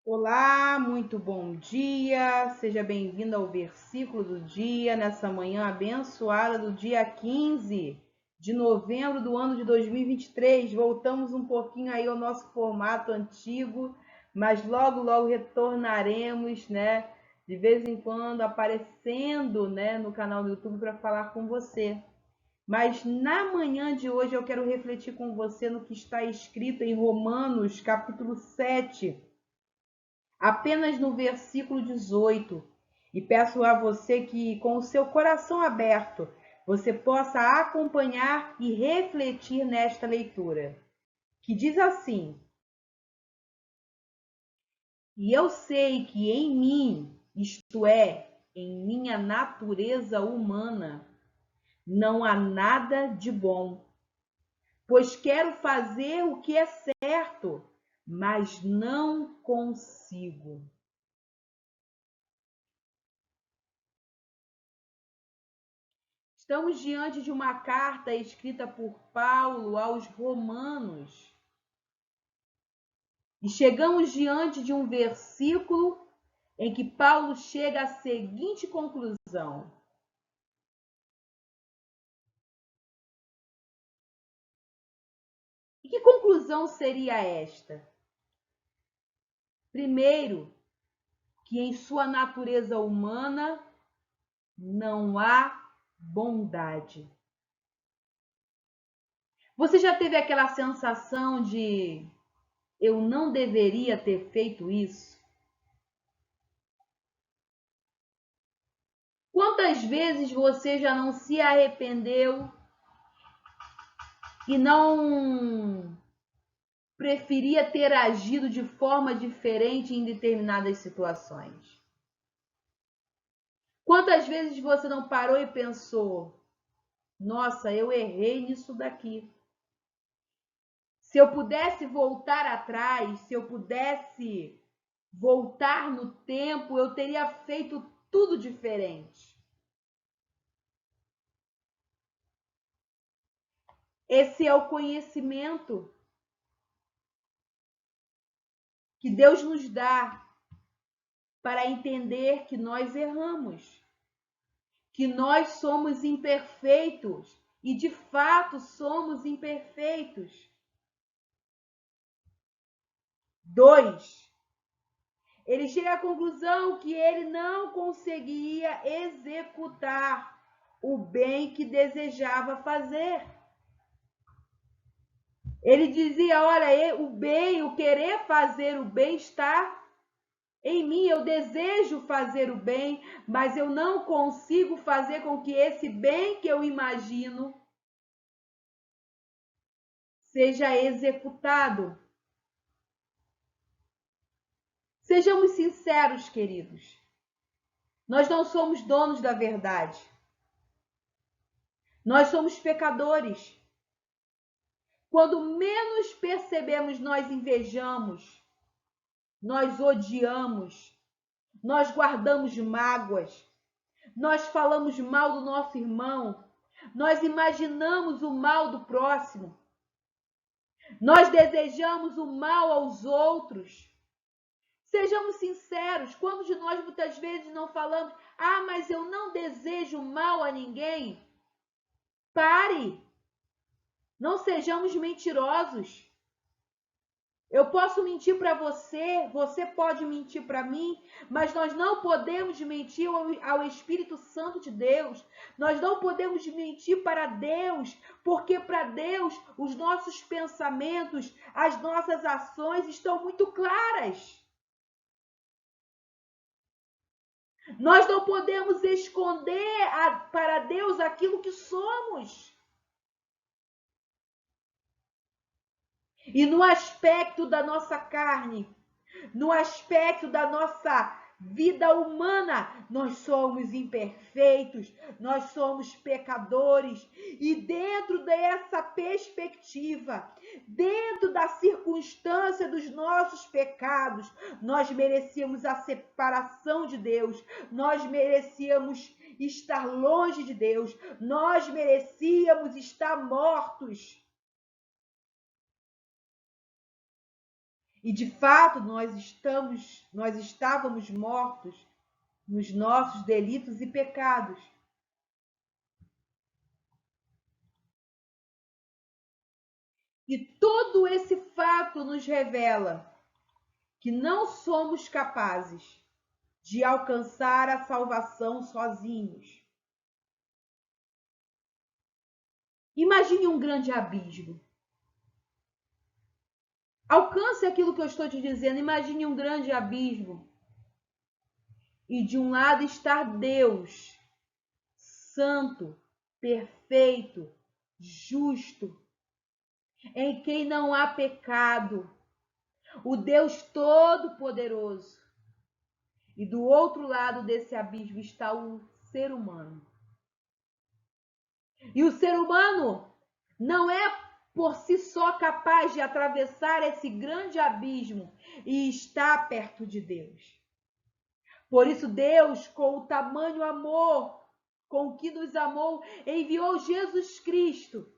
Olá, muito bom dia. Seja bem-vindo ao versículo do dia, nessa manhã abençoada do dia 15 de novembro do ano de 2023. Voltamos um pouquinho aí ao nosso formato antigo, mas logo retornaremos, né? De vez em quando aparecendo, né, no canal do YouTube para falar com você. Mas na manhã de hoje eu quero refletir com você no que está escrito em Romanos, capítulo 7, apenas no versículo 18. E peço a você que, com o seu coração aberto, você possa acompanhar e refletir nesta leitura, que diz assim: E eu sei que em mim, isto é, em minha natureza humana, não há nada de bom, pois quero fazer o que é certo, mas não consigo. Estamos diante de uma carta escrita por Paulo aos Romanos. E chegamos diante de um versículo em que Paulo chega à seguinte conclusão: E que conclusão seria esta? Primeiro, que em sua natureza humana não há bondade. Você já teve aquela sensação de eu não deveria ter feito isso? Quantas vezes você já não se arrependeu e não preferia ter agido de forma diferente em determinadas situações? Quantas vezes você não parou e pensou: nossa, eu errei nisso daqui. Se eu pudesse voltar atrás, se eu pudesse voltar no tempo, eu teria feito tudo diferente. Esse é o conhecimento que Deus nos dá para entender que nós erramos, que nós somos imperfeitos e de fato somos imperfeitos. 2. Ele chega à conclusão que ele não conseguia executar o bem que desejava fazer. Ele dizia: olha, o bem, o querer fazer o bem está em mim, eu desejo fazer o bem, mas eu não consigo fazer com que esse bem que eu imagino seja executado. Sejamos sinceros, queridos. Nós não somos donos da verdade. Nós somos pecadores. Quando menos percebemos, nós invejamos, nós odiamos, nós guardamos mágoas, nós falamos mal do nosso irmão, nós imaginamos o mal do próximo, nós desejamos o mal aos outros. Sejamos sinceros, quando de nós muitas vezes não falamos: ah, mas eu não desejo mal a ninguém? Pare! Não sejamos mentirosos. Eu posso mentir para você, você pode mentir para mim, mas nós não podemos mentir ao Espírito Santo de Deus. Nós não podemos mentir para Deus, porque para Deus os nossos pensamentos, as nossas ações estão muito claras. Nós não podemos esconder para Deus aquilo que somos. E no aspecto da nossa carne, no aspecto da nossa vida humana, nós somos imperfeitos, nós somos pecadores. E dentro dessa perspectiva, dentro da circunstância dos nossos pecados, nós merecíamos a separação de Deus, nós merecíamos estar longe de Deus, nós merecíamos estar mortos. E de fato nós estávamos mortos nos nossos delitos e pecados. E todo esse fato nos revela que não somos capazes de alcançar a salvação sozinhos. Imagine um grande abismo. Alcance aquilo que eu estou te dizendo. Imagine um grande abismo. E de um lado está Deus, santo, perfeito, justo, em quem não há pecado, o Deus Todo-Poderoso. E do outro lado desse abismo está o ser humano. E o ser humano não é por si só capaz de atravessar esse grande abismo e estar perto de Deus. Por isso Deus, com o tamanho amor com que nos amou, enviou Jesus Cristo.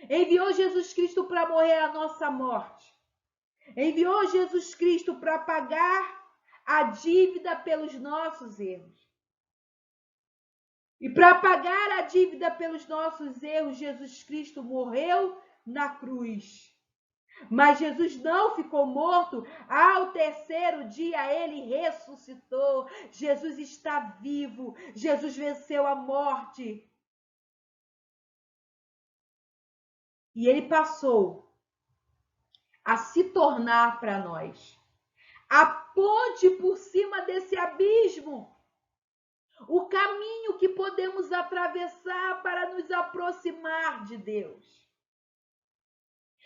Enviou Jesus Cristo para morrer a nossa morte. Enviou Jesus Cristo para pagar a dívida pelos nossos erros. E para pagar a dívida pelos nossos erros, Jesus Cristo morreu na cruz. Mas Jesus não ficou morto. Ao terceiro dia ele ressuscitou. Jesus está vivo. Jesus venceu a morte. E ele passou a se tornar para nós a ponte por cima desse abismo. O caminho que podemos atravessar para nos aproximar de Deus.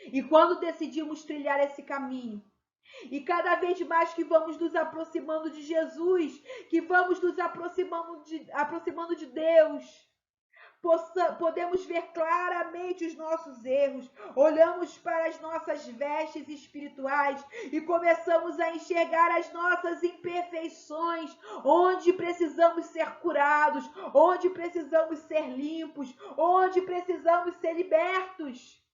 E quando decidimos trilhar esse caminho, e cada vez mais que vamos nos aproximando de Jesus, que vamos nos aproximando de Deus, podemos ver claramente os nossos erros, olhamos para as nossas vestes espirituais e começamos a enxergar as nossas imperfeições, onde precisamos ser curados, onde precisamos ser limpos, onde precisamos ser libertos.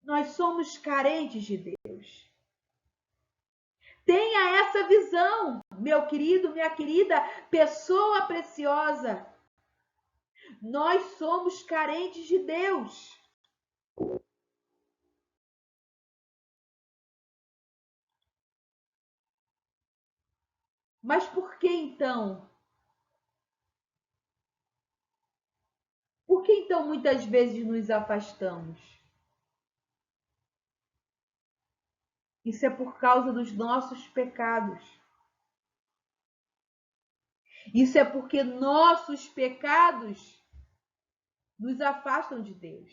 Nós somos carentes de Deus. Tenha essa visão, meu querido, minha querida, pessoa preciosa. Nós somos carentes de Deus. Mas por que então? Por que então muitas vezes nos afastamos? Isso é por causa dos nossos pecados. Isso é porque nossos pecados nos afastam de Deus.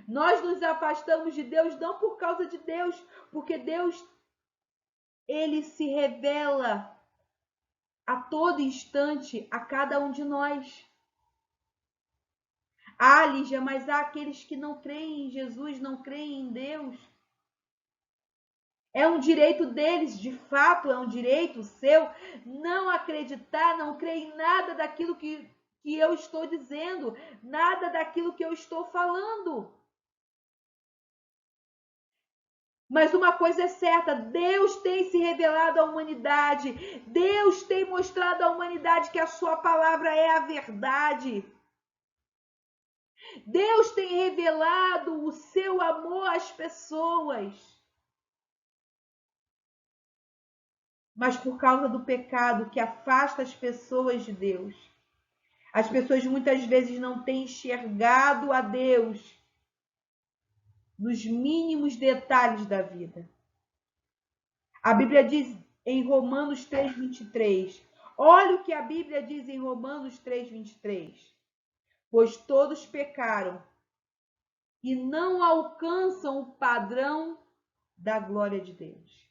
Nós nos afastamos de Deus não por causa de Deus, porque Deus, ele se revela a todo instante a cada um de nós. Lígia, mas há aqueles que não creem em Jesus, não creem em Deus. É um direito deles, de fato, é um direito seu não acreditar, não crer em nada daquilo que eu estou dizendo, nada daquilo que eu estou falando. Mas uma coisa é certa, Deus tem se revelado à humanidade, Deus tem mostrado à humanidade que a sua palavra é a verdade. Deus tem revelado o seu amor às pessoas. Mas por causa do pecado que afasta as pessoas de Deus, as pessoas muitas vezes não têm enxergado a Deus nos mínimos detalhes da vida. A Bíblia diz em Romanos 3:23. Olha o que a Bíblia diz em Romanos 3:23. Pois todos pecaram e não alcançam o padrão da glória de Deus.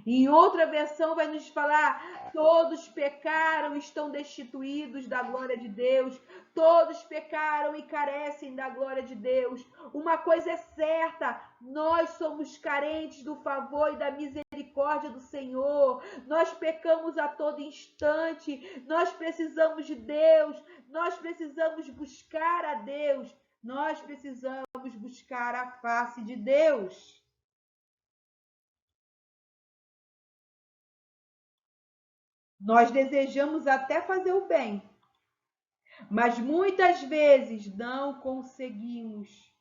Em outra versão vai nos falar: todos pecaram e estão destituídos da glória de Deus. Todos pecaram e carecem da glória de Deus. Uma coisa é certa, nós somos carentes do favor e da misericórdia do Senhor. Nós pecamos a todo instante. Nós precisamos de Deus. Nós precisamos buscar a Deus. Nós precisamos buscar a face de Deus. Nós desejamos até fazer o bem, mas muitas vezes não conseguimos,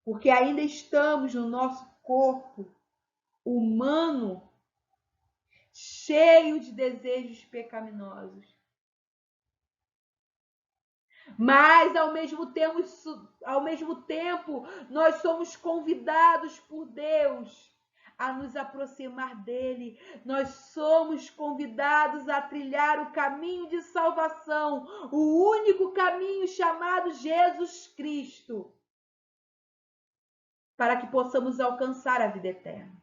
porque ainda estamos no nosso corpo humano cheio de desejos pecaminosos. Mas, ao mesmo tempo, nós somos convidados por Deus a nos aproximar dele. Nós somos convidados a trilhar o caminho de salvação, o único caminho chamado Jesus Cristo, para que possamos alcançar a vida eterna.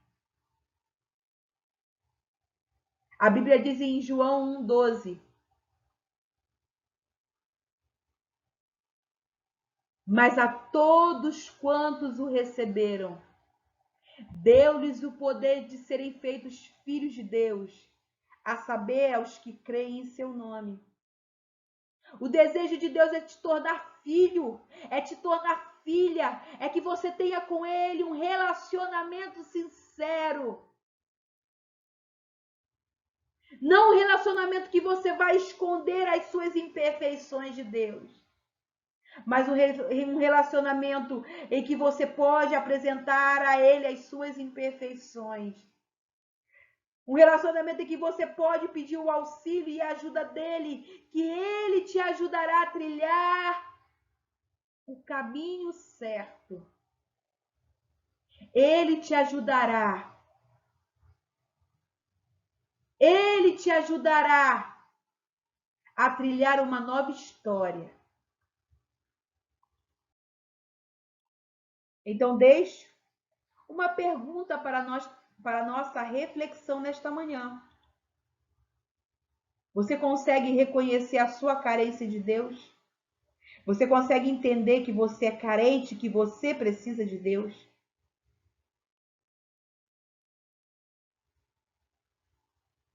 A Bíblia diz em João 1,12: mas a todos quantos o receberam, deu-lhes o poder de serem feitos filhos de Deus, a saber, aos que creem em seu nome. O desejo de Deus é te tornar filho, é te tornar filha, é que você tenha com ele um relacionamento sincero. Não um relacionamento que você vai esconder as suas imperfeições de Deus, mas um relacionamento em que você pode apresentar a ele as suas imperfeições. Um relacionamento em que você pode pedir o auxílio e a ajuda dele, que ele te ajudará a trilhar o caminho certo. Ele te ajudará. Ele te ajudará a trilhar uma nova história. Então, deixo uma pergunta para nossa reflexão nesta manhã. Você consegue reconhecer a sua carência de Deus? Você consegue entender que você é carente, que você precisa de Deus?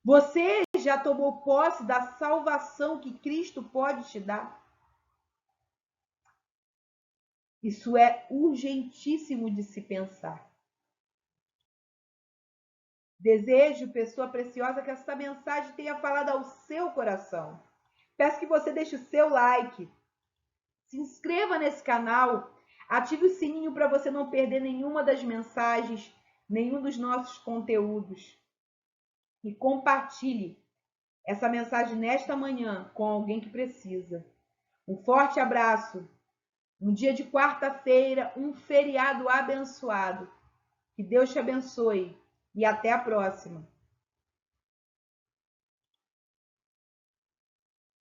Você já tomou posse da salvação que Cristo pode te dar? Isso é urgentíssimo de se pensar. Desejo, pessoa preciosa, que essa mensagem tenha falado ao seu coração. Peço que você deixe o seu like, se inscreva nesse canal, ative o sininho para você não perder nenhuma das mensagens, nenhum dos nossos conteúdos. E compartilhe essa mensagem nesta manhã com alguém que precisa. Um forte abraço. Um dia de quarta-feira, um feriado abençoado. Que Deus te abençoe e até a próxima.